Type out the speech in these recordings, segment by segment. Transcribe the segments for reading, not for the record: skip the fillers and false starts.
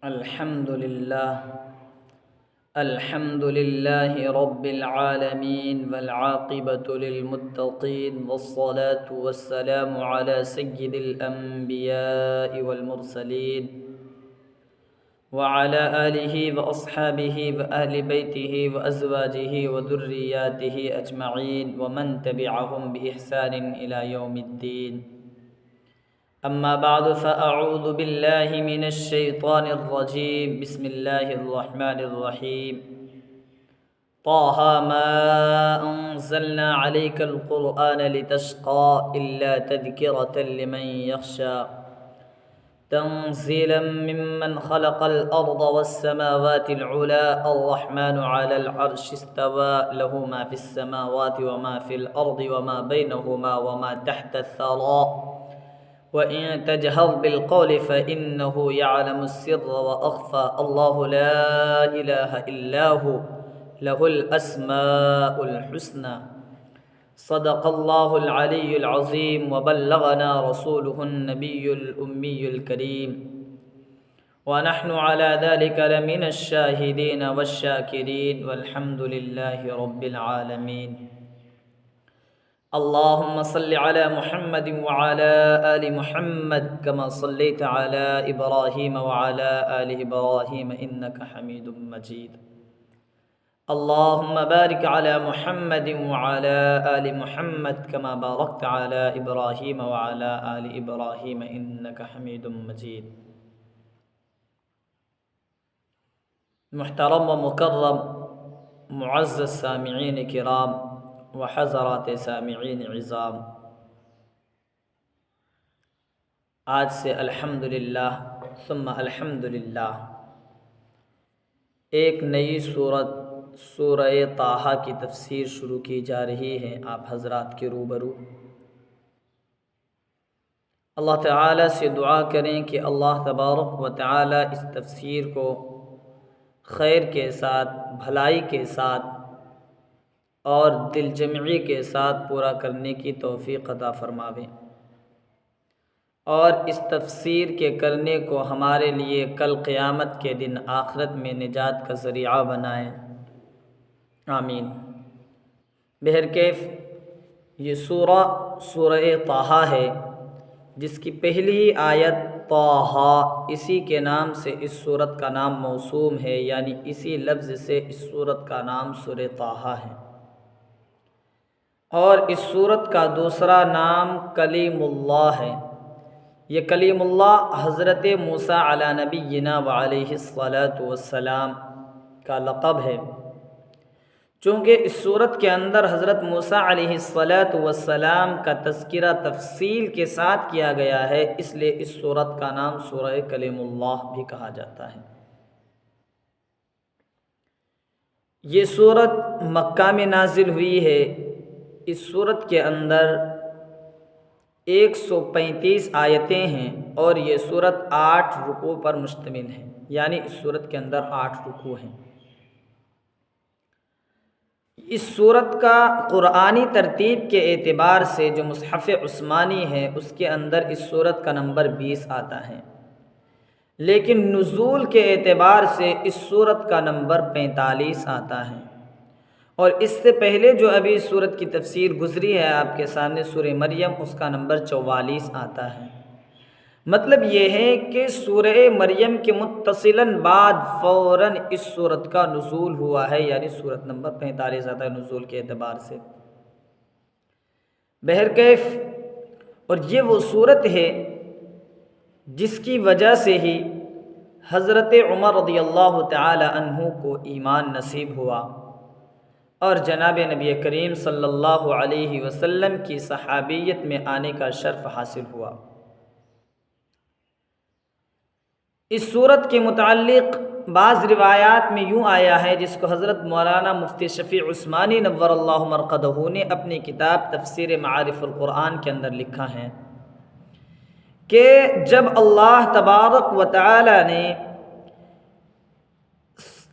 الحمد لله الحمد لله رب العالمين والعاقبة للمتقين والصلاة والسلام على سيد الأنبياء والمرسلين وعلى آله وأصحابه وأهل بيته وأزواجه وذرياته أجمعين ومن تبعهم بإحسان إلى يوم الدين. أما بعد فأعوذ بالله من الشيطان الرجيم. بسم الله الرحمن الرحيم. طه ما أنزلنا عليك القرآن لتشقى إلا تذكرة لمن يخشى تنزيلا ممن خلق الأرض والسماوات العلى الرحمن على العرش استوى له ما في السماوات وما في الأرض وما بينهما وما تحت الثرى وَإِن تَجْهَرْ بِالْقَوْلِ فَإِنَّهُ يَعْلَمُ السِّرَّ وَأَخْفَى. اللَّهُ لَا إِلَهَ إِلَّا هُوَ لَهُ الْأَسْمَاءُ الْحُسْنَى. صدق الله العلي العظيم وبلغنا رسوله النبي الأمي الكريم ونحن على ذلك لمن الشاهدين والشاكرين والحمد لله رب العالمين. اللهم صل على محمد وعلى آل محمد كما صليت على إبراهيم وعلى آل إبراهيم إنك حميد مجيد. اللهم بارك على محمد وعلى آل محمد كما باركت على إبراهيم وعلى آل إبراهيم إنك حميد مجيد. محترم و مکرم معزز سامعین کرام و حضرات سامعین عظام، آج سے الحمدللہ ثم الحمدللہ ایک نئی سورہ طٰہٰ کی تفسیر شروع کی جا رہی ہے آپ حضرات کے روبرو۔ اللہ تعالیٰ سے دعا کریں کہ اللہ تبارک و تعالیٰ اس تفسیر کو خیر کے ساتھ، بھلائی کے ساتھ اور دل جمعی کے ساتھ پورا کرنے کی توفیق عطا فرماوے، اور اس تفسیر کے کرنے کو ہمارے لیے کل قیامت کے دن آخرت میں نجات کا ذریعہ بنائے، آمین۔ بہرکیف یہ سورہ طٰہٰ ہے، جس کی پہلی آیت طٰہٰ، اسی کے نام سے اس سورت کا نام موسوم ہے، یعنی اسی لفظ سے اس سورت کا نام سورہ طٰہٰ ہے۔ اور اس سورت کا دوسرا نام کلیم اللہ ہے۔ یہ کلیم اللہ حضرت موسیٰ علی نبینا وعلیہ الصلاۃ والسلام کا لقب ہے، چونکہ اس سورت کے اندر حضرت موسیٰ علیہ الصلاۃ والسلام کا تذکرہ تفصیل کے ساتھ کیا گیا ہے، اس لیے اس سورت کا نام سورہ کلیم اللہ بھی کہا جاتا ہے۔ یہ سورت مکہ میں نازل ہوئی ہے۔ اس سورت کے اندر 135 آیتیں ہیں اور یہ سورت 8 رکوع پر مشتمل ہے، یعنی اس سورت کے اندر 8 رکوع ہیں۔ اس سورت کا قرآنی ترتیب کے اعتبار سے جو مصحف عثمانی ہے اس کے اندر اس سورت کا نمبر 20 آتا ہے، لیکن نزول کے اعتبار سے اس سورت کا نمبر 45 آتا ہے۔ اور اس سے پہلے جو ابھی سورت کی تفسیر گزری ہے آپ کے سامنے سورہ مریم، اس کا نمبر 44 آتا ہے۔ مطلب یہ ہے کہ سورہ مریم کے متصلاً بعد فوراً اس سورت کا نزول ہوا ہے، یعنی سورت نمبر 45 آتا ہے نزول کے اعتبار سے۔ بہرکیف اور یہ وہ سورت ہے جس کی وجہ سے ہی حضرت عمر رضی اللہ تعالی عنہ کو ایمان نصیب ہوا اور جناب نبی کریم صلی اللہ علیہ وسلم کی صحابیت میں آنے کا شرف حاصل ہوا۔ اس سورت کے متعلق بعض روایات میں یوں آیا ہے، جس کو حضرت مولانا مفتی شفیع عثمانی نور اللہ مرقدہ نے اپنی کتاب تفسیر معارف القرآن کے اندر لکھا ہے کہ جب اللہ تبارک و تعالی نے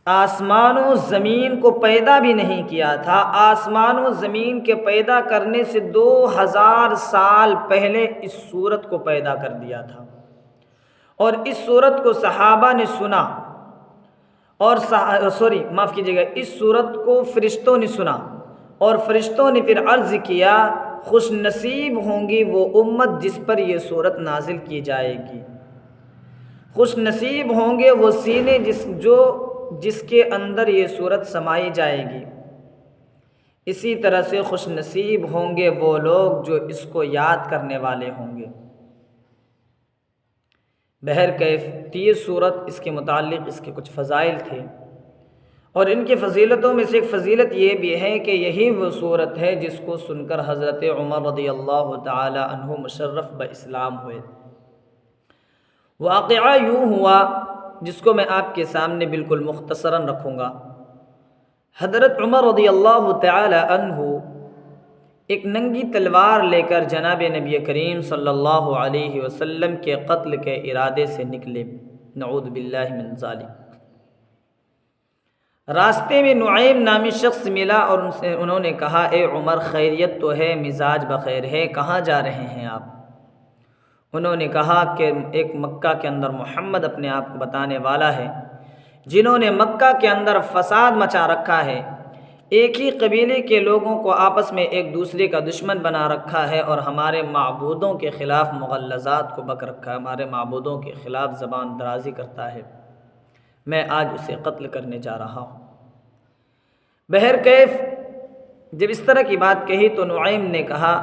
آسمان و زمین کو پیدا بھی نہیں کیا تھا، آسمان و زمین کے پیدا کرنے سے 2000 سال پہلے اس سورت کو پیدا کر دیا تھا، اور اس صورت کو صحابہ نے سنا، اور معاف کیجیے گا، اس صورت کو فرشتوں نے سنا، اور فرشتوں نے پھر عرض کیا خوش نصیب ہوں گی وہ امت جس پر یہ صورت نازل کی جائے گی، خوش نصیب ہوں گے وہ سینے جس کے اندر یہ صورت سمائی جائے گی، اسی طرح سے خوش نصیب ہوں گے وہ لوگ جو اس کو یاد کرنے والے ہوں گے۔ بہرکیف یہ صورت اس کے متعلق اس کے کچھ فضائل تھے، اور ان کی فضیلتوں میں سے ایک فضیلت یہ بھی ہے کہ یہی وہ صورت ہے جس کو سن کر حضرت عمر رضی اللہ تعالی عنہ مشرف باسلام ہوئے۔ واقعہ یوں ہوا جس کو میں آپ کے سامنے بالکل مختصراً رکھوں گا۔ حضرت عمر رضی اللہ تعالی عنہ ایک ننگی تلوار لے کر جناب نبی کریم صلی اللہ علیہ وسلم کے قتل کے ارادے سے نکلے، نعوذ باللہ من ذالک۔ راستے میں نعیم نامی شخص ملا اور انہوں نے کہا اے عمر خیریت تو ہے، مزاج بخیر ہے، کہاں جا رہے ہیں آپ؟ انہوں نے کہا کہ ایک مکہ کے اندر محمد اپنے آپ کو بتانے والا ہے جنہوں نے مکہ کے اندر فساد مچا رکھا ہے، ایک ہی قبیلے کے لوگوں کو آپس میں ایک دوسرے کا دشمن بنا رکھا ہے، اور ہمارے معبودوں کے خلاف مغلظات کو بک رکھا ہے، ہمارے معبودوں کے خلاف زبان درازی کرتا ہے، میں آج اسے قتل کرنے جا رہا ہوں۔ بہرکیف جب اس طرح کی بات کہی تو نعیم نے کہا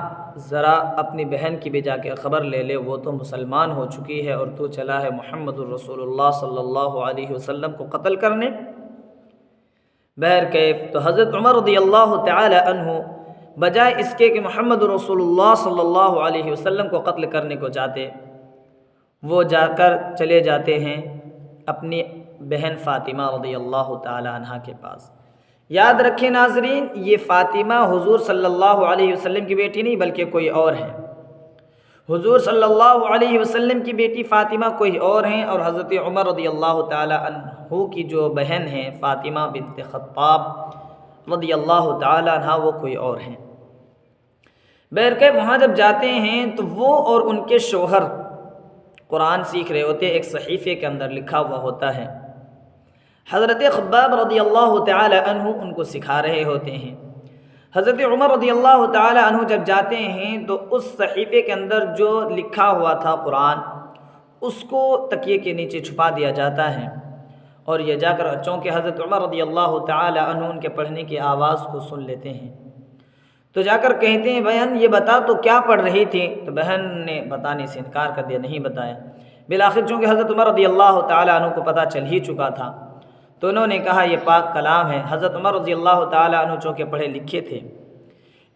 ذرا اپنی بہن کی بھی جا کے خبر لے لے، وہ تو مسلمان ہو چکی ہے اور تو چلا ہے محمد الرسول اللہ صلی اللہ علیہ وسلم کو قتل کرنے۔ بہرکیف تو حضرت عمر رضی اللہ تعالی عنہ بجائے اس کے کہ محمد رسول اللہ صلی اللہ علیہ وسلم کو قتل کرنے کو جاتے، وہ جا کر چلے جاتے ہیں اپنی بہن فاطمہ رضی اللہ تعالی عنہ کے پاس۔ یاد رکھیں ناظرین، یہ فاطمہ حضور صلی اللہ علیہ وسلم کی بیٹی نہیں بلکہ کوئی اور ہے۔ حضور صلی اللہ علیہ وسلم کی بیٹی فاطمہ کوئی اور ہیں، اور حضرت عمر رضی اللہ تعالی عنہ کی جو بہن ہیں فاطمہ بنت خطاب رضی اللہ تعالی عنہ وہ کوئی اور ہیں۔ بہرکیف وہاں جب جاتے ہیں تو وہ اور ان کے شوہر قرآن سیکھ رہے ہوتے، ایک صحیفے کے اندر لکھا ہوا ہوتا ہے، حضرت خباب رضی اللہ تعالی عنہ ان کو سکھا رہے ہوتے ہیں۔ حضرت عمر رضی اللہ تعالی عنہ جب جاتے ہیں تو اس صحیفے کے اندر جو لکھا ہوا تھا قرآن، اس کو تکیے کے نیچے چھپا دیا جاتا ہے، اور یہ جا کر چونکہ حضرت عمر رضی اللہ تعالی عنہ ان کے پڑھنے کی آواز کو سن لیتے ہیں، تو جا کر کہتے ہیں بہن یہ بتا تو کیا پڑھ رہی تھی؟ تو بہن نے بتانے سے انکار کر دیا، نہیں بتایا۔ بالآخر چونکہ حضرت عمر رضی اللہ تعالی عنہ کو پتہ چل ہی چکا تھا تو انہوں نے کہا یہ پاک کلام ہے۔ حضرت عمر رضی اللہ تعالی عنہ چونکہ پڑھے لکھے تھے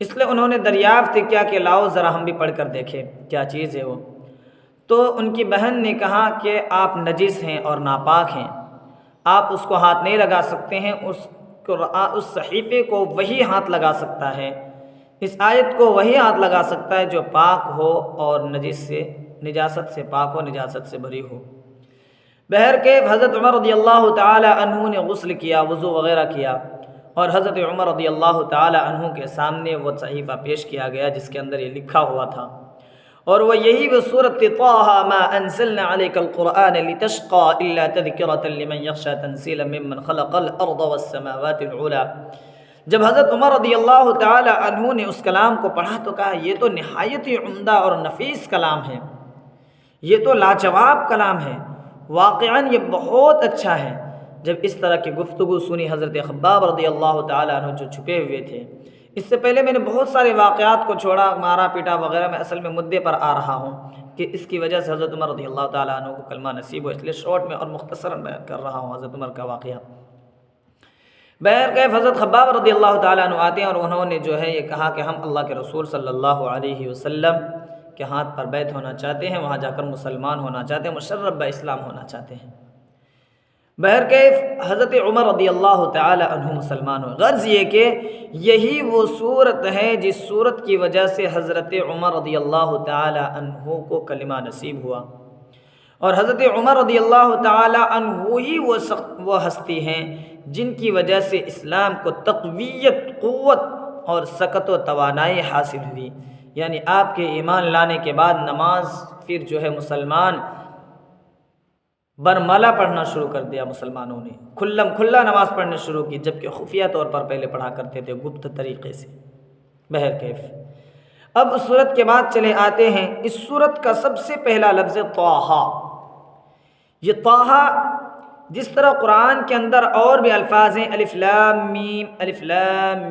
اس لیے انہوں نے دریافت کیا کہ لاؤ ذرا ہم بھی پڑھ کر دیکھیں کیا چیز ہے وہ۔ تو ان کی بہن نے کہا کہ آپ نجس ہیں اور ناپاک ہیں، آپ اس کو ہاتھ نہیں لگا سکتے ہیں، اس صحیفے کو وہی ہاتھ لگا سکتا ہے، اس آیت کو وہی ہاتھ لگا سکتا ہے جو پاک ہو اور نجاست سے پاک ہو، نجاست سے بری ہو۔ بہرکیف حضرت عمر رضی اللہ تعالی عنہ نے غسل کیا، وضو وغیرہ کیا، اور حضرت عمر رضی اللہ تعالی عنہ کے سامنے وہ صحیفہ پیش کیا گیا جس کے اندر یہ لکھا ہوا تھا، اور وہ یہی وہ سورۃ طٰہٰ ما انزلنا علیک القرآن لتشقى الا تذکرۃ لمن یخشی تنزیلا ممن خلق الارض والسماوات العلی۔ جب حضرت عمر رضی اللہ تعالی عنہ نے اس کلام کو پڑھا تو کہا یہ تو نہایت ہی عمدہ اور نفیس کلام ہے، یہ تو لاجواب کلام ہے، واقعاً یہ بہت اچھا ہے۔ جب اس طرح کی گفتگو سنی حضرت خباب رضی اللہ تعالی عنہ جو چھپے ہوئے تھے، اس سے پہلے میں نے بہت سارے واقعات کو چھوڑا، مارا پیٹا وغیرہ، میں اصل میں مدعے پر آ رہا ہوں کہ اس کی وجہ سے حضرت عمر رضی اللہ تعالی عنہ کو کلمہ نصیب ہو، اس لیے شارٹ میں اور مختصراً بیان کر رہا ہوں حضرت عمر کا واقعہ۔ بہرکیف حضرت خباب رضی اللہ تعالیٰ عنہ آتے ہیں اور انہوں نے جو ہے یہ کہا کہ ہم اللہ کے رسول صلی اللہ علیہ وسلم کے ہاتھ پر بیعت ہونا چاہتے ہیں، وہاں جا کر مسلمان ہونا چاہتے ہیں، مشرف باسلام ہونا چاہتے ہیں۔ بہرکیف حضرت عمر رضی اللہ تعالی عنہ مسلمان ہوئے۔ غرض یہ کہ یہی وہ صورت ہے جس صورت کی وجہ سے حضرت عمر رضی اللہ تعالی عنہ کو کلمہ نصیب ہوا، اور حضرت عمر رضی اللہ تعالی عنہ ہی وہ ہستی ہیں جن کی وجہ سے اسلام کو تقویت، قوت اور سکت و توانائی حاصل ہوئی۔ یعنی آپ کے ایمان لانے کے بعد نماز پھر جو ہے مسلمان برملا پڑھنا شروع کر دیا مسلمانوں نے، کھلم کھلا نماز پڑھنے شروع کی، جبکہ خفیہ طور پر پہلے پڑھا کرتے تھے، گپت طریقے سے۔ بہرکیف اب اس صورت کے بعد چلے آتے ہیں، اس صورت کا سب سے پہلا لفظ طٰہٰ۔ یہ طٰہٰ جس طرح قرآن کے اندر اور بھی الفاظ ہیں، الف لام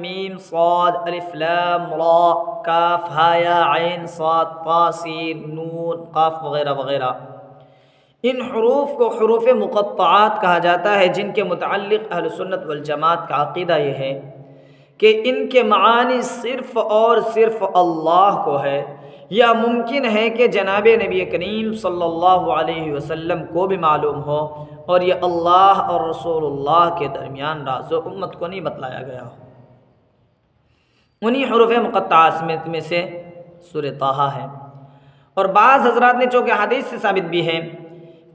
میم صاد، الف لام را، کاف ہا یا عین صاد طا سین نون قاف وغیرہ وغیرہ، ان حروف کو حروف مقطعات کہا جاتا ہے، جن کے متعلق اہل سنت والجماعت کا عقیدہ یہ ہے کہ ان کے معانی صرف اور صرف اللہ کو ہے، یا ممکن ہے کہ جناب نبی کریم صلی اللہ علیہ وسلم کو بھی معلوم ہو، اور یہ اللہ اور رسول اللہ کے درمیان راز و امت کو نہیں بتلایا گیا ہو۔ انہی حروف مقطعات میں سے سورہ طٰہٰ ہے، اور بعض حضرات نے چونکہ حدیث سے ثابت بھی ہے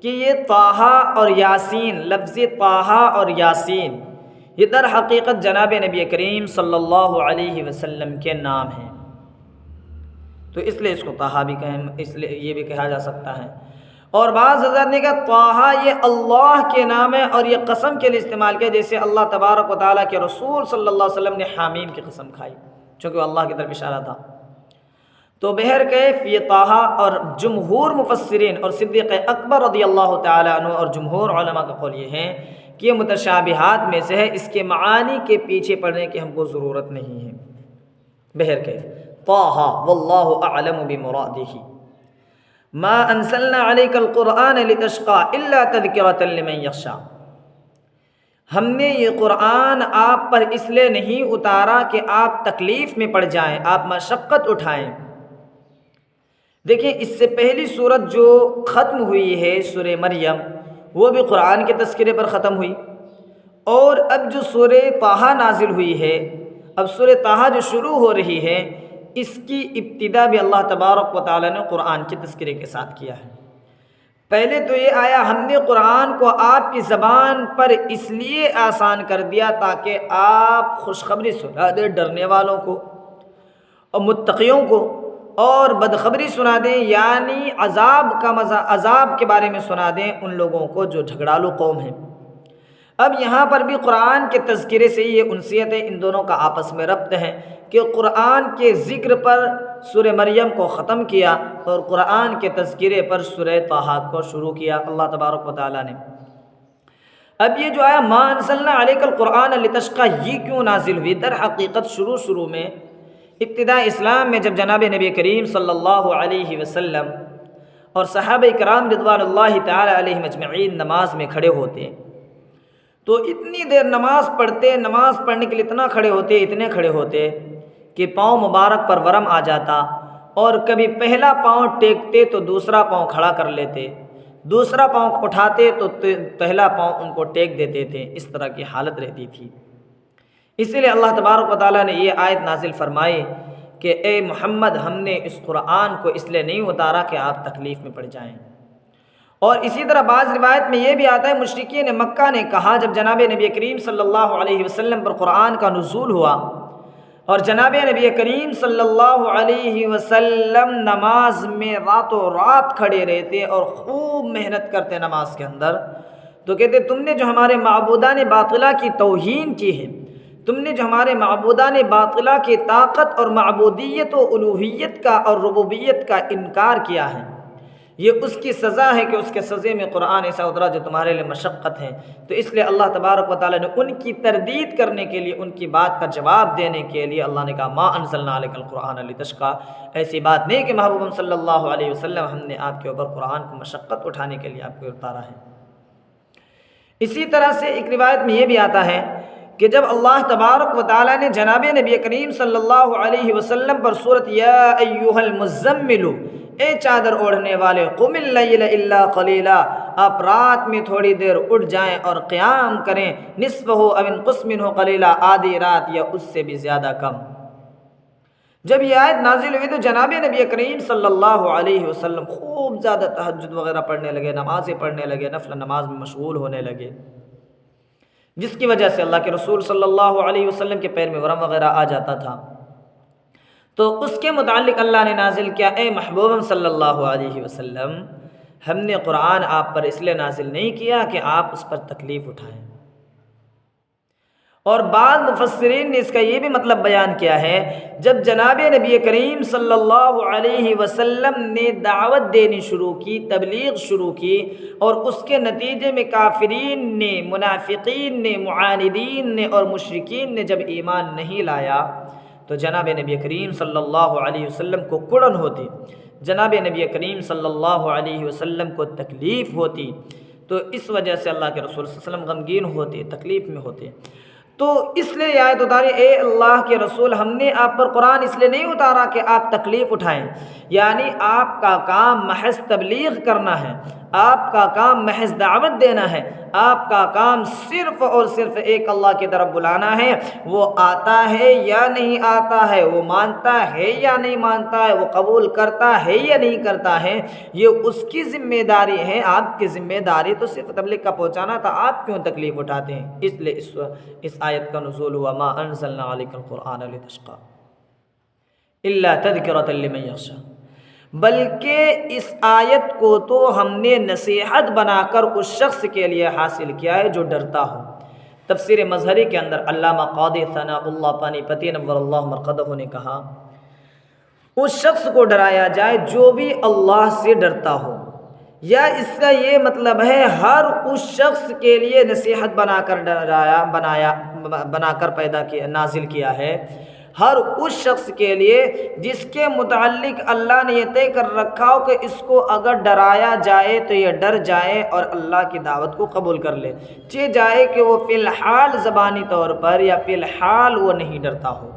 کہ یہ طٰہٰ اور یاسین، لفظ طٰہٰ اور یاسین یہ در حقیقت جناب نبی کریم صلی اللہ علیہ وسلم کے نام ہیں، تو اس لیے اس کو طٰہٰ بھی کہیں، اس لیے یہ بھی کہا جا سکتا ہے۔ اور بعض حضرات نے کہا طٰہٰ یہ اللہ کے نام ہے، اور یہ قسم کے لیے استعمال کیا، جیسے اللہ تبارک و تعالیٰ کے رسول صلی اللہ علیہ وسلم نے حامیم کی قسم کھائی، چونکہ وہ اللہ کی طرف اشارہ تھا۔ تو بہرکیف یہ طٰہٰ، اور جمہور مفسرین اور صدیق اکبر رضی اللہ تعالیٰ عنہ اور جمہور علماء کا قول یہ ہے کہ یہ متشابہات میں سے ہے، اس کے معانی کے پیچھے پڑنے کی ہم کو ضرورت نہیں ہے۔ بہرکیف طٰہٰ واللہ اعلم بمرادہ، ما انزلنا علیک القرآن لتشقى الا تذکرۃ لمن یخشی، ہم نے یہ قرآن آپ پر اس لیے نہیں اتارا کہ آپ تکلیف میں پڑ جائیں، آپ مشقت اٹھائیں۔ دیکھیں اس سے پہلی صورت جو ختم ہوئی ہے سورہ مریم، وہ بھی قرآن کے تذکرے پر ختم ہوئی، اور اب جو سورہ طٰہٰ نازل ہوئی ہے، اب سورہ طٰہٰ جو شروع ہو رہی ہے، اس کی ابتدا بھی اللہ تبارک و تعالیٰ نے قرآن کے تذکرے کے ساتھ کیا ہے۔ پہلے تو یہ آیا ہم نے قرآن کو آپ کی زبان پر اس لیے آسان کر دیا تاکہ آپ خوشخبری سنا دیں ڈرنے والوں کو اور متقیوں کو، اور بدخبری سنا دیں یعنی عذاب کے بارے میں سنا دیں ان لوگوں کو جو جھگڑالو قوم ہیں۔ اب یہاں پر بھی قرآن کے تذکرے سے یہ انسیت ہے، ان دونوں کا آپس میں ربط ہے کہ قرآن کے ذکر پر سورہ مریم کو ختم کیا اور قرآن کے تذکرے پر سورہ طٰہٰ کو شروع کیا اللہ تبارک و تعالیٰ نے۔ اب یہ جو آیا ما انزلنا علیک القرآن لتشقى، یہ کیوں نازل ہوئی؟ در حقیقت شروع میں ابتدا اسلام میں جب جناب نبی کریم صلی اللہ علیہ وسلم اور صحابہ کرام رضوان اللہ تعالی علیہم اجمعین نماز میں کھڑے ہوتے تو اتنی دیر نماز پڑھنے کے لیے اتنے کھڑے ہوتے کہ پاؤں مبارک پر ورم آ جاتا، اور کبھی پہلا پاؤں ٹیکتے تو دوسرا پاؤں کھڑا کر لیتے، دوسرا پاؤں اٹھاتے تو پہلا پاؤں ان کو ٹیک دیتے تھے، اس طرح کی حالت رہتی تھی۔ اسی لیے اللہ تبارک و تعالیٰ نے یہ آیت نازل فرمائی کہ اے محمد ہم نے اس قرآن کو اس لیے نہیں اتارا کہ آپ تکلیف میں پڑ جائیں۔ اور اسی طرح بعض روایت میں یہ بھی آتا ہے مشرکین مکہ نے کہا جب جناب نبی کریم صلی اللہ علیہ وسلم پر قرآن کا نزول ہوا اور جناب نبی کریم صلی اللہ علیہ وسلم نماز میں راتوں رات کھڑے رہتے اور خوب محنت کرتے نماز کے اندر، تو کہتے تم نے جو ہمارے معبودان باطلہ کی توہین کی ہے، تم نے جو ہمارے معبودان باطلہ کی طاقت اور معبودیت و الوہیت کا اور ربوبیت کا انکار کیا ہے، یہ اس کی سزا ہے کہ اس کے سزے میں قرآن ایسا اترا جو تمہارے لیے مشقت ہے۔ تو اس لیے اللہ تبارک و تعالیٰ نے ان کی تردید کرنے کے لیے، ان کی بات کا جواب دینے کے لیے اللہ نے کہا ما انزلنا علیک القرآن لتشقى، ایسی بات نہیں کہ محبوب صلی اللہ علیہ وسلم ہم نے آپ کے اوپر قرآن کو مشقت اٹھانے کے لیے آپ کو اتارا ہے۔ اسی طرح سے ایک روایت میں یہ بھی آتا ہے کہ جب اللہ تبارک و تعالیٰ نے جناب نبی کریم صلی اللہ علیہ وسلم پر سورۃ یا ایھا المزمل، اے چادر اوڑھنے والے، قم اللیل الا قلیلا، آپ رات میں تھوڑی دیر اٹھ جائیں اور قیام کریں، نصفہ او انقص منہ قلیلا، آدھی رات یا اس سے بھی زیادہ کم۔ جب یہ آیت نازل ہوئی تو جناب نبی کریم صلی اللہ علیہ وسلم خوب زیادہ تہجد وغیرہ پڑھنے لگے، نمازیں پڑھنے لگے، نفل نماز میں مشغول ہونے لگے، جس کی وجہ سے اللہ کے رسول صلی اللہ علیہ وسلم کے پیر میں ورم وغیرہ آ جاتا تھا۔ تو اس کے متعلق اللہ نے نازل کیا اے محبوب صلی اللہ علیہ وسلم ہم نے قرآن آپ پر اس لیے نازل نہیں کیا کہ آپ اس پر تکلیف اٹھائیں۔ اور بعض مفسرین نے اس کا یہ بھی مطلب بیان کیا ہے، جب جناب نبی کریم صلی اللہ علیہ وسلم نے دعوت دینی شروع کی، تبلیغ شروع کی، اور اس کے نتیجے میں کافرین نے، منافقین نے، معاندین نے اور مشرکین نے جب ایمان نہیں لایا تو جناب نبی کریم صلی اللہ علیہ وسلم کو کڑن ہوتی، جناب نبی کریم صلی اللہ علیہ وسلم کو تکلیف ہوتی، تو اس وجہ سے اللہ کے رسول صلی اللہ علیہ وسلم غمگین ہوتے، تکلیف میں ہوتے۔ تو اس لیے یہ آیت اتاری، اے اللہ کے رسول، ہم نے آپ پر قرآن اس لیے نہیں اتارا کہ آپ تکلیف اٹھائیں، یعنی آپ کا کام محض تبلیغ کرنا ہے، آپ کا کام محض دعوت دینا ہے، آپ کا کام صرف اور صرف ایک اللہ کی طرف بلانا ہے۔ وہ آتا ہے یا نہیں آتا ہے، وہ مانتا ہے یا نہیں مانتا ہے، وہ قبول کرتا ہے یا نہیں کرتا ہے، یہ اس کی ذمہ داری ہے۔ آپ کی ذمہ داری تو صرف تبلیغ کا پہنچانا تھا، آپ کیوں تکلیف اٹھاتے ہیں؟ اس لیے اس آیت کا نزول ہوا، ما انزلنا علیک القرآن لتشقی الا تذکرۃ لمن یخشی، بلکہ اس آیت کو تو ہم نے نصیحت بنا کر اس شخص کے لیے حاصل کیا ہے جو ڈرتا ہو۔ تفسیر مظہری کے اندر علامہ قاضی ثناء اللہ پانی پتی نور اللہ مرقدہ نے کہا، اس شخص کو ڈرایا جائے جو بھی اللہ سے ڈرتا ہو، یا اس کا یہ مطلب ہے ہر اس شخص کے لیے نصیحت بنا کر بنا کر پیدا کیا، نازل کیا ہے، ہر اس شخص کے لیے جس کے متعلق اللہ نے یہ طے کر رکھا ہو کہ اس کو اگر ڈرایا جائے تو یہ ڈر جائے اور اللہ کی دعوت کو قبول کر لے، چاہے کہ وہ فی الحال زبانی طور پر یا فی الحال وہ نہیں ڈرتا ہو،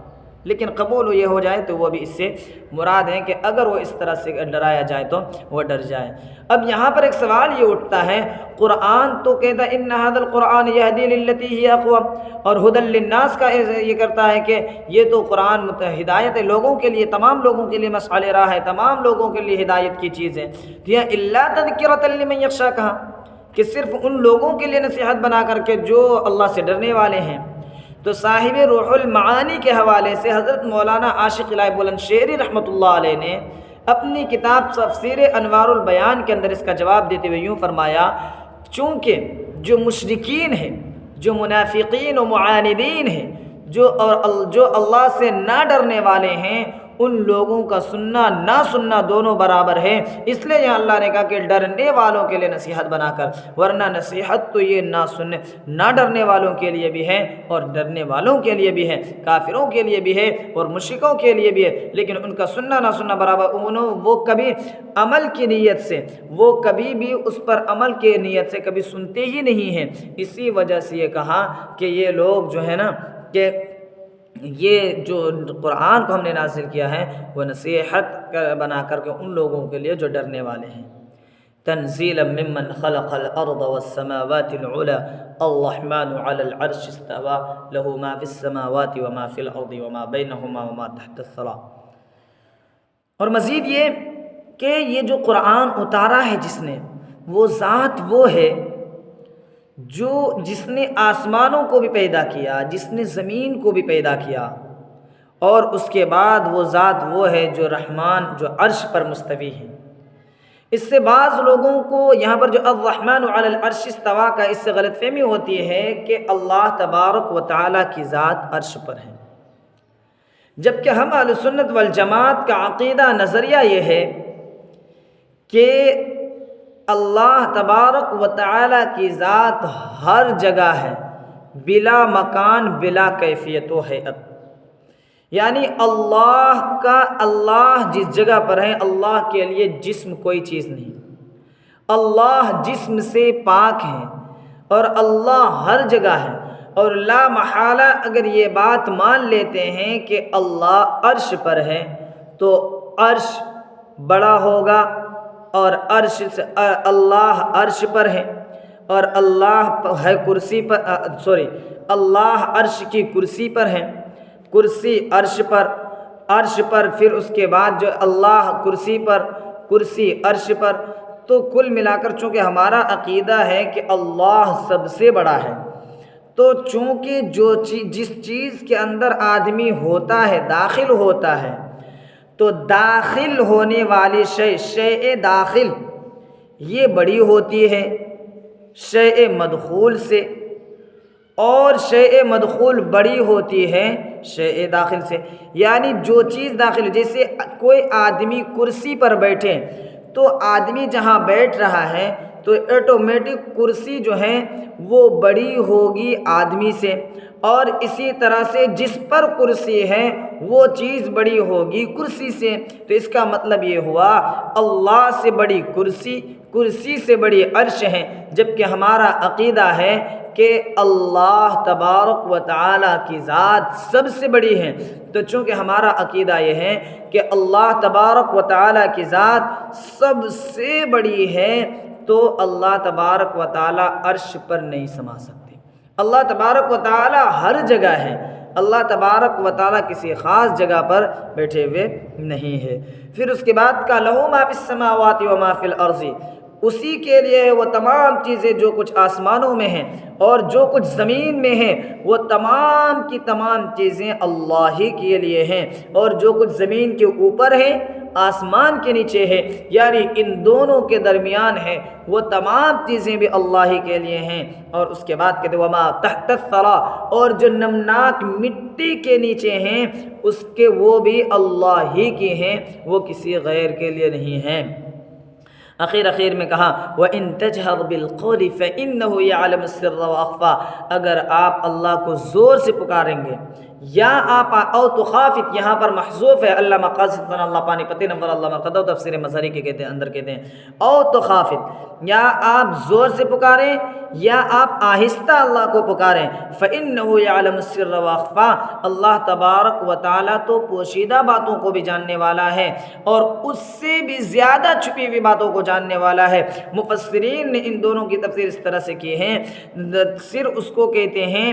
لیکن قبول یہ ہو جائے تو وہ بھی اس سے مراد ہے کہ اگر وہ اس طرح سے ڈرایا جائے تو وہ ڈر جائے۔ اب یہاں پر ایک سوال یہ اٹھتا ہے، قرآن تو کہتا ہے ان ھذا القرآن یہدی للتی ہی اقوم، اور ہدی للناس کا یہ کرتا ہے کہ یہ تو قرآن ہدایت ہے لوگوں کے لیے، تمام لوگوں کے لیے مشعل راہ ہے، تمام لوگوں کے لیے ہدایت کی چیز ہے۔ تو یہ الا تذکرۃ لمن یخشی کہا کہ صرف ان لوگوں کے لیے نصیحت بنا کر کے جو اللہ سے ڈرنے والے ہیں۔ تو صاحب روح المعانی کے حوالے سے حضرت مولانا عاشق الہی بلند شہری رحمۃ اللہ علیہ نے اپنی کتاب تفسیر انوار البیان کے اندر اس کا جواب دیتے ہوئے یوں فرمایا، چونکہ جو مشرکین ہیں، جو منافقین و معاندین ہیں، جو اللہ سے نہ ڈرنے والے ہیں، ان لوگوں کا سننا نہ سننا دونوں برابر ہے، اس لیے یہاں اللہ نے کہا کہ ڈرنے والوں کے لیے نصیحت بنا کر، ورنہ نصیحت تو یہ نہ ڈرنے والوں کے لیے بھی ہے اور ڈرنے والوں کے لیے بھی ہے، کافروں کے لیے بھی ہے اور مشرکوں کے لیے بھی ہے، لیکن ان کا سننا نہ سننا برابر، وہ کبھی عمل کی نیت سے، وہ کبھی بھی اس پر عمل کی نیت سے کبھی سنتے ہی نہیں ہیں۔ اسی وجہ سے یہ کہا کہ یہ لوگ جو ہے نا کہ یہ جو قرآن کو ہم نے نازل کیا ہے وہ نصیحت بنا کر کے ان لوگوں کے لیے جو ڈرنے والے ہیں۔ تنزیلا ممن خلق الارض والسماوات العلی الرحمن علی العرش استوى له ما في السماوات وما في الارض وما بينهما وما تحت الثرى۔ اور مزید یہ کہ یہ جو قرآن اتارا ہے جس نے، وہ ذات وہ ہے جس نے آسمانوں کو بھی پیدا کیا، جس نے زمین کو بھی پیدا کیا، اور اس کے بعد وہ ذات وہ ہے جو رحمان، جو عرش پر مستوی ہے۔ اس سے بعض لوگوں کو یہاں پر جو الرحمن علی العرش استویٰ کا اس سے غلط فہمی ہوتی ہے کہ اللہ تبارک و تعالیٰ کی ذات عرش پر ہے، جبکہ ہم اہل سنت والجماعت کا عقیدہ نظریہ یہ ہے کہ اللہ تبارک و تعالیٰ کی ذات ہر جگہ ہے، بلا مکان، بلا کیفیت و ہیئت، یعنی اللہ جس جگہ پر ہے، اللہ کے لیے جسم کوئی چیز نہیں، اللہ جسم سے پاک ہے اور اللہ ہر جگہ ہے، اور لا محالہ اگر یہ بات مان لیتے ہیں کہ اللہ عرش پر ہے تو عرش بڑا ہوگا، اور عرش سے اللہ عرش پر ہے، اور اللہ ہے کرسی پر، اللہ عرش کی کرسی پر ہے، کرسی عرش پر، پھر اس کے بعد جو اللہ کرسی پر، کرسی عرش پر، تو کل ملا کر چونکہ ہمارا عقیدہ ہے کہ اللہ سب سے بڑا ہے، تو چونکہ جس چیز کے اندر آدمی ہوتا ہے، داخل ہوتا ہے، تو داخل ہونے والی شے داخل، یہ بڑی ہوتی ہے شیء مدخول سے، اور شیء مدخول بڑی ہوتی ہے شیء داخل سے۔ یعنی جو چیز داخل، جیسے کوئی آدمی کرسی پر بیٹھے تو آدمی جہاں بیٹھ رہا ہے تو آٹومیٹک کرسی جو ہے وہ بڑی ہوگی آدمی سے، اور اسی طرح سے جس پر کرسی ہے وہ چیز بڑی ہوگی کرسی سے۔ تو اس کا مطلب یہ ہوا اللہ سے بڑی کرسی، کرسی سے بڑی عرش ہے، جبکہ ہمارا عقیدہ ہے کہ اللہ تبارک و تعالیٰ کی ذات سب سے بڑی ہے۔ تو چونکہ ہمارا عقیدہ یہ ہے کہ اللہ تبارک و تعالیٰ کی ذات سب سے بڑی ہے، تو اللہ تبارک و تعالیٰ عرش پر نہیں سما سکتے۔ اللہ تبارک و تعالیٰ ہر جگہ ہے، اللہ تبارک و تعالیٰ کسی خاص جگہ پر بیٹھے ہوئے نہیں ہے۔ پھر اس کے بعد کا لہو ما فی السماوات و ما فی الارض، اسی کے لیے ہے وہ تمام چیزیں جو کچھ آسمانوں میں ہیں اور جو کچھ زمین میں ہیں، وہ تمام کی تمام چیزیں اللہ ہی کے لیے ہیں، اور جو کچھ زمین کے اوپر ہے آسمان کے نیچے ہے، یعنی ان دونوں کے درمیان ہے، وہ تمام چیزیں بھی اللہ ہی کے لیے ہیں۔ اور اس کے بعد کہتے ہیں وما تحت الثری، اور جو نمناک مٹی کے نیچے ہیں اس کے وہ بھی اللہ ہی کے ہیں، وہ کسی غیر کے لیے نہیں ہیں۔ اخیر میں کہا وَإِن تَجْهَرْ بِالْقَوْلِ فَإِنَّهُ يَعْلَمُ السِّرَّ وَأَخْفَى، اگر آپ اللہ کو زور سے پکاریں گے یا آپ او تخافت، یہاں پر محذوف ہے، علامہ قاصد ثنا اللہ پانی پتی نمبر اللہ مرقدہ تفسیر مظہری کے کہتے ہیں اندر کہتے ہیں او تخافت، یا آپ زور سے پکاریں یا آپ آہستہ اللہ کو پکاریں، فَإِنَّهُ يَعْلَمُ السِّرَّ وَأَخْفَى، اللہ تبارک و تعالیٰ تو پوشیدہ باتوں کو بھی جاننے والا ہے اور اس سے بھی زیادہ چھپی ہوئی باتوں کو جاننے والا ہے۔ مفسرین نے ان دونوں کی تفسیر اس طرح سے کی ہے، سر اس کو کہتے ہیں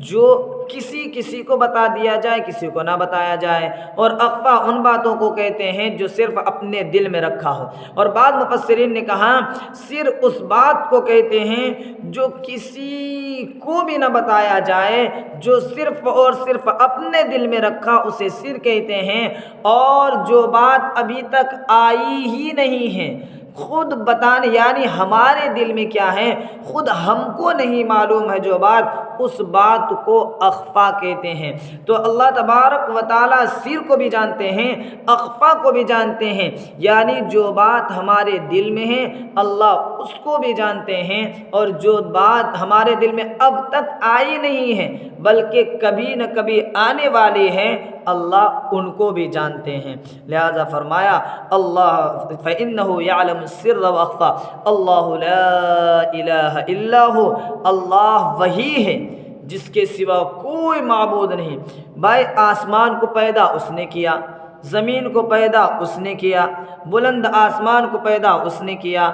جو کسی کو بتا دیا جائے کسی کو نہ بتایا جائے، اور اخفا ان باتوں کو کہتے ہیں جو صرف اپنے دل میں رکھا ہو۔ اور بعض مفسرین نے کہا سر اس بات کو کہتے ہیں جو کسی کو بھی نہ بتایا جائے، جو صرف اور صرف اپنے دل میں رکھا اسے سر کہتے ہیں، اور جو بات ابھی تک آئی ہی نہیں ہے خود بتانے، یعنی ہمارے دل میں کیا ہے خود ہم کو نہیں معلوم ہے جو بات، اس بات کو اخفا کہتے ہیں۔ تو اللہ تبارک و تعالیٰ سر کو بھی جانتے ہیں، اخفا کو بھی جانتے ہیں، یعنی جو بات ہمارے دل میں ہے اللہ اس کو بھی جانتے ہیں، اور جو بات ہمارے دل میں اب تک آئی نہیں ہے بلکہ کبھی نہ کبھی آنے والی ہے اللہ ان کو بھی جانتے ہیں۔ لہذا فرمایا اللہ فَإِنَّهُ يَعْلَمُ السِّرَّ وَأَخْفَى، اللہ لا الہ الا ہو، اللہ وہی ہے جس کے سوا کوئی معبود نہیں۔ بھائی آسمان کو پیدا اس نے کیا، زمین کو پیدا اس نے کیا، بلند آسمان کو پیدا اس نے کیا،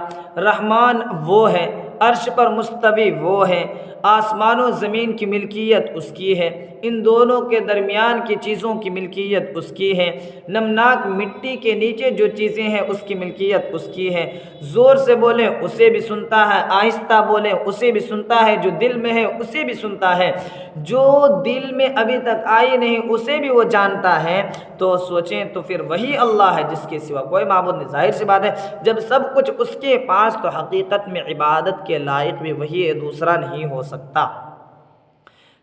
رحمان وہ ہے، عرش پر مستوی وہ ہے، آسمان و زمین کی ملکیت اس کی ہے، ان دونوں کے درمیان کی چیزوں کی ملکیت اس کی ہے، نمناک مٹی کے نیچے جو چیزیں ہیں اس کی ملکیت اس کی ہے، زور سے بولیں اسے بھی سنتا ہے، آہستہ بولیں اسے بھی سنتا ہے، جو دل میں ہے اسے بھی سنتا ہے، جو دل میں ابھی تک آئی نہیں اسے بھی وہ جانتا ہے۔ تو سوچیں تو پھر وہی اللہ ہے جس کے سوا کوئی معبود نہیں۔ ظاہر سی بات ہے جب سب کچھ اس کے پاس تو حقیقت میں عبادت کے لائق بھی وہی ہے، دوسرا نہیں ہو سکتا۔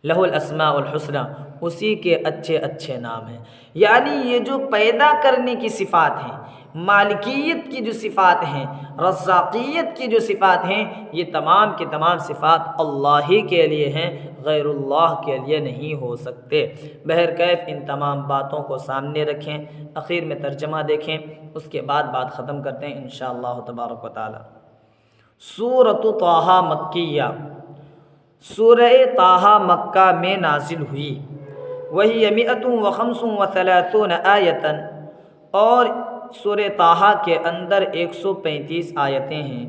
لہ الاسماء الحسنی، اسی کے اچھے اچھے نام ہیں، یعنی یہ جو پیدا کرنے کی صفات ہیں، مالکیت کی جو صفات ہیں، رزاقیت کی جو صفات ہیں، یہ تمام کی تمام صفات اللہ ہی کے لیے ہیں، غیر اللہ کے لیے نہیں ہو سکتے۔ بہرکیف ان تمام باتوں کو سامنے رکھیں، اخیر میں ترجمہ دیکھیں، اس کے بعد بات ختم کرتے ہیں انشاءاللہ تبارک و تعالی۔ سورۃ طٰہٰ مکیہ، سورہ طٰہٰ مکہ میں نازل ہوئی، وہی 135 آیتاً، اور سورہ طٰہٰ کے اندر 135 آیتیں ہیں،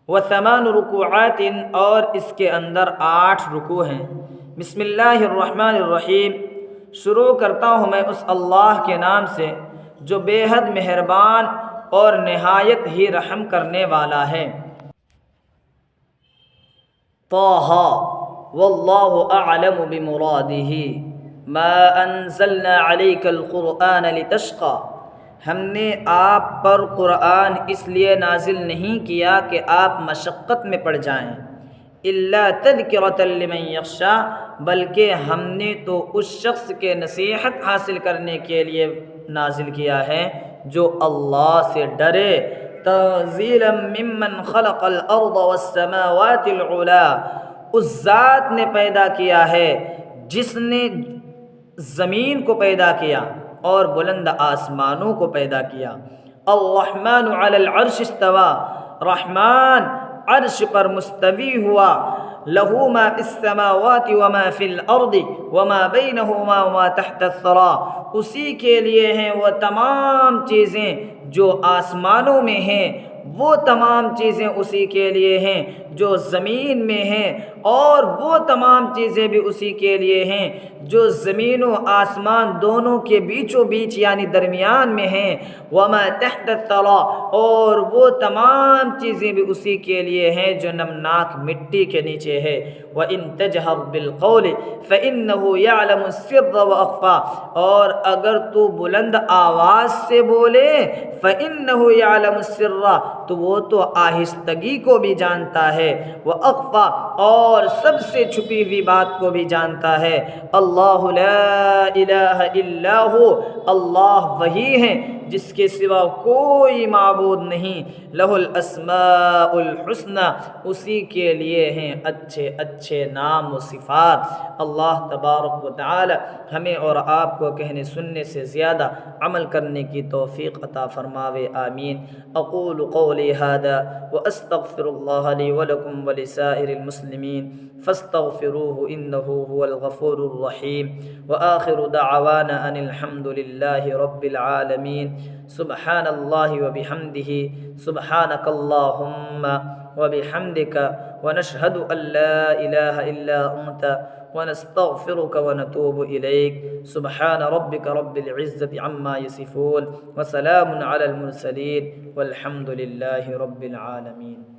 و8 رکوعات، اور اس کے اندر 8 رکوع ہیں۔ بسم اللہ الرحمن الرحیم، شروع کرتا ہوں میں اس اللہ کے نام سے جو بے حد مہربان اور نہایت ہی رحم کرنے والا ہے۔ طٰہٰ واللہ اعلم بمرادہ ما انزلنا علیک القرآن لتشقى ہم نے آپ پر قرآن اس لیے نازل نہیں کیا کہ آپ مشقت میں پڑ جائیں، الا تذکرۃ لمن یخشی، بلکہ ہم نے تو اس شخص کے نصیحت حاصل کرنے کے لیے نازل کیا ہے جو اللہ سے ڈرے، تنزیلا ممن خلق الارض والسماوات العلی، اس ذات نے پیدا کیا ہے جس نے زمین کو پیدا کیا اور بلند آسمانوں کو پیدا کیا۔ الرحمن علی العرش استوى، رحمان عرش پر مستوی ہوا، لہ ما فی السماوات وما فی الارض وما بینہما وما تحت الثری، اسی کے لیے ہیں وہ تمام چیزیں جو آسمانوں میں ہیں، وہ تمام چیزیں اسی کے لیے ہیں جو زمین میں ہیں، اور وہ تمام چیزیں بھی اسی کے لیے ہیں جو زمین و آسمان دونوں کے بیچوں بیچ یعنی درمیان میں ہیں، وما تحت الثری، اور وہ تمام چیزیں بھی اسی کے لیے ہیں جو نمناک مٹی کے نیچے ہے۔ وَإِن تَجْهَرْ بِالْقَوْلِ فَإِنَّهُ يَعْلَمُ السِّرَّ وَأَخْفَى، اور اگر تو بلند آواز سے بولے فَإِنَّهُ يَعْلَمُ السِّرَّ، تو وہ تو آہستگی کو بھی جانتا ہے، وَأَخْفَى، اور سب سے چھپی ہوئی بات کو بھی جانتا ہے۔ اللہ لا الہ الا ہو، اللہ وہی ہے جس کے سوا کوئی معبود نہیں، لہ الاسماء الحسنی، اسی کے لیے ہیں اچھے اچھے نام و صفات۔ اللہ تبارک و تعالی ہمیں اور آپ کو کہنے سننے سے زیادہ عمل کرنے کی توفیق عطا فرماوے، آمین۔ اقول قولی ھذا واستغفر اللہ لی ولکم ولسائر المسلمین فاستغفروه انه هو الغفور الرحیم، وآخر دعوانا ان الحمد للہ رب العالمین۔ سبحان اللہ وبحمدہ، سبحانک اللہم وبحمدک، ونشہد ان لا الہ الا انت، ونستغفرک ونتوب الیک۔ سبحان ربک رب العزۃ عما یصفون، وسلام علی المرسلین، والحمد للہ رب العالمین۔